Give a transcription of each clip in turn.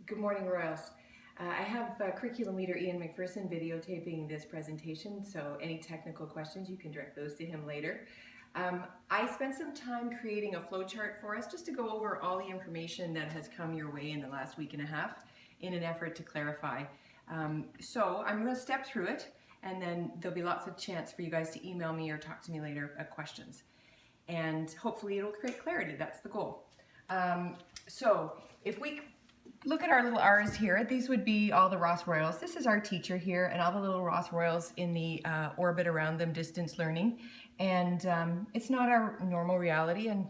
Good morning, Royals. I have curriculum leader Ian McPherson videotaping this presentation, so any technical questions you can direct those to him later. I spent some time creating a flowchart for us just to go over all the information that has come your way in the last week and a half in an effort to clarify. So I'm going to step through it, and then there'll be lots of chance for you guys to email me or talk to me later questions. And hopefully it'll create clarity. That's the goal. So if we look at our little R's here, these would be all the Ross Royals. This is our teacher here and all the little Ross Royals in the orbit around them, distance learning. And it's not our normal reality, and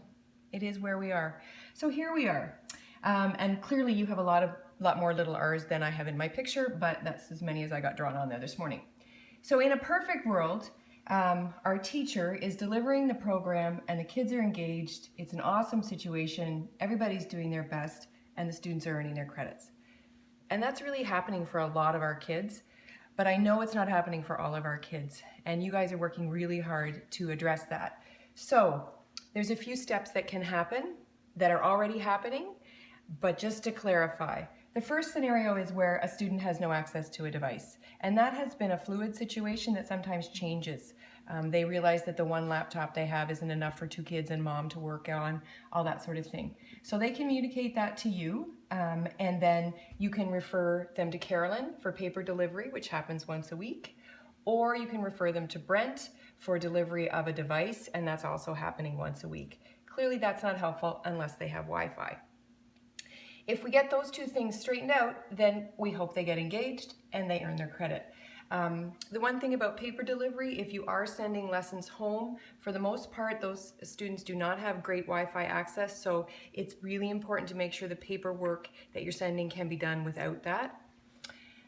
it is where we are. So here we are. And clearly you have a lot more little R's than I have in my picture, but that's as many as I got drawn on there this morning. So in a perfect world, our teacher is delivering the program and the kids are engaged. It's an awesome situation. Everybody's doing their best and the students are earning their credits. And that's really happening for a lot of our kids, but I know it's not happening for all of our kids. And you guys are working really hard to address that. So there's a few steps that can happen that are already happening, but just to clarify, the first scenario is where a student has no access to a device. And that has been a fluid situation that sometimes changes. They realize that the one laptop they have isn't enough for two kids and mom to work on, all that sort of thing. So they communicate that to you, and then you can refer them to Carolyn for paper delivery, which happens once a week, or you can refer them to Brent for delivery of a device, and that's also happening once a week. Clearly that's not helpful unless they have Wi-Fi. If we get those two things straightened out, then we hope they get engaged and they earn their credit. The one thing about paper delivery, if you are sending lessons home, for the most part, those students do not have great Wi-Fi access, so it's really important to make sure the paperwork that you're sending can be done without that.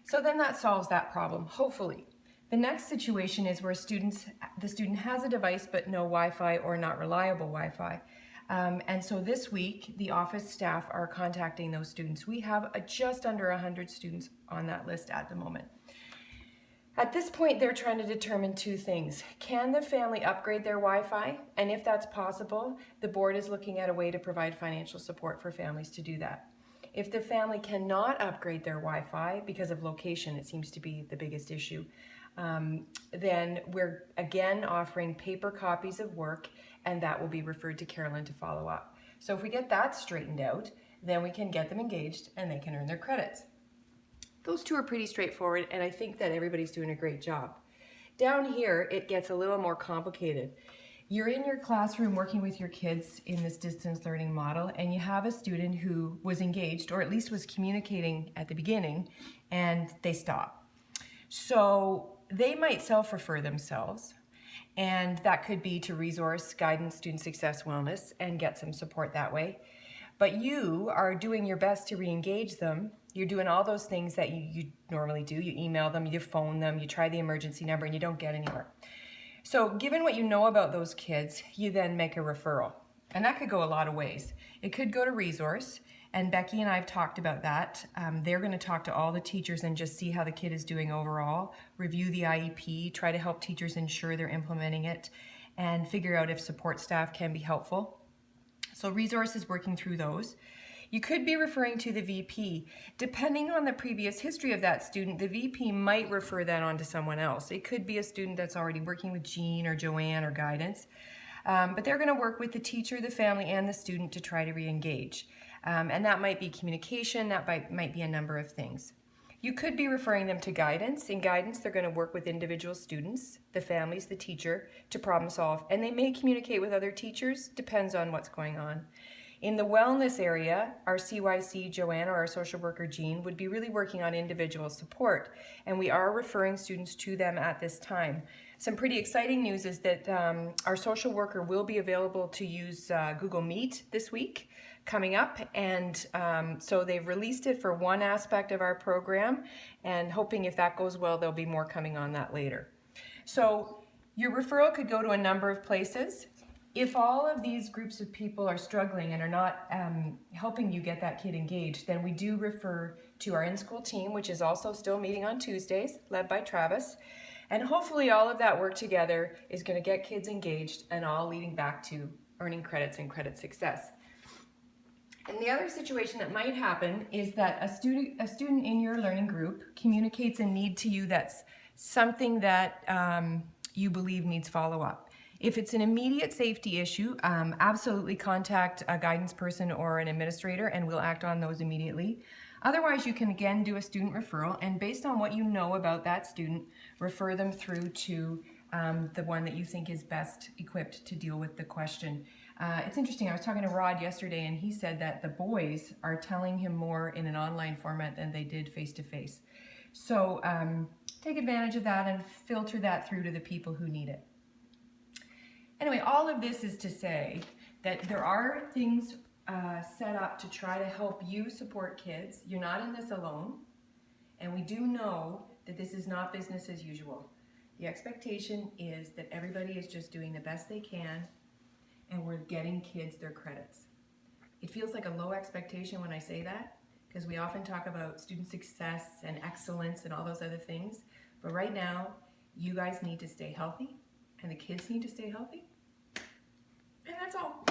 So then that solves that problem, hopefully. The next situation is where the student has a device but no Wi-Fi or not reliable Wi-Fi. And so this week, the office staff are contacting those students. We have just under 100 students on that list at the moment. At this point, they're trying to determine two things. Can the family upgrade their Wi-Fi? And if that's possible, the board is looking at a way to provide financial support for families to do that. If the family cannot upgrade their Wi-Fi because of location, it seems to be the biggest issue, then we're again offering paper copies of work, and that will be referred to Carolyn to follow up. So if we get that straightened out, then we can get them engaged and they can earn their credits. Those two are pretty straightforward, and I think that everybody's doing a great job. Down here, it gets a little more complicated. You're in your classroom working with your kids in this distance learning model, and you have a student who was engaged, or at least was communicating at the beginning, and they stop. So they might self-refer themselves, and that could be to resource, guidance, student success, wellness, and get some support that way. But you are doing your best to re-engage them. You're doing all those things that you normally do. You email them, you phone them, you try the emergency number, and you don't get anywhere. So given what you know about those kids, you then make a referral. And that could go a lot of ways. It could go to resource, and Becky and I have talked about that. They're going to talk to all the teachers and just see how the kid is doing overall, review the IEP, try to help teachers ensure they're implementing it, and figure out if support staff can be helpful. So resource is working through those. You could be referring to the VP. Depending on the previous history of that student, the VP might refer that on to someone else. It could be a student that's already working with Jean or Joanne or guidance, but they're going to work with the teacher, the family, and the student to try to re-engage. And that might be communication, that might be a number of things. You could be referring them to guidance. In guidance, they're going to work with individual students, the families, the teacher, to problem solve. And they may communicate with other teachers, depends on what's going on. In the wellness area, our CYC, Joanne, or our social worker, Jean, would be really working on individual support. And we are referring students to them at this time. Some pretty exciting news is that our social worker will be available to use Google Meet this week coming up, and so they've released it for one aspect of our program, and hoping if that goes well, there'll be more coming on that later. So your referral could go to a number of places. If all of these groups of people are struggling and are not helping you get that kid engaged, then we do refer to our in-school team, which is also still meeting on Tuesdays, led by Travis. And hopefully all of that work together is going to get kids engaged and all leading back to earning credits and credit success. And the other situation that might happen is that a student in your learning group communicates a need to you that's something that you believe needs follow-up. If it's an immediate safety issue, absolutely contact a guidance person or an administrator and we'll act on those immediately. Otherwise, you can again do a student referral, and based on what you know about that student, refer them through to the one that you think is best equipped to deal with the question. It's interesting, I was talking to Rod yesterday and he said that the boys are telling him more in an online format than they did face-to-face. So take advantage of that and filter that through to the people who need it. Anyway, all of this is to say that there are things set up to try to help you support kids. You're not in this alone, and we do know that this is not business as usual. The expectation is that everybody is just doing the best they can and we're getting kids their credits. It feels like a low expectation when I say that, because we often talk about student success and excellence and all those other things, but right now you guys need to stay healthy and the kids need to stay healthy, and that's all.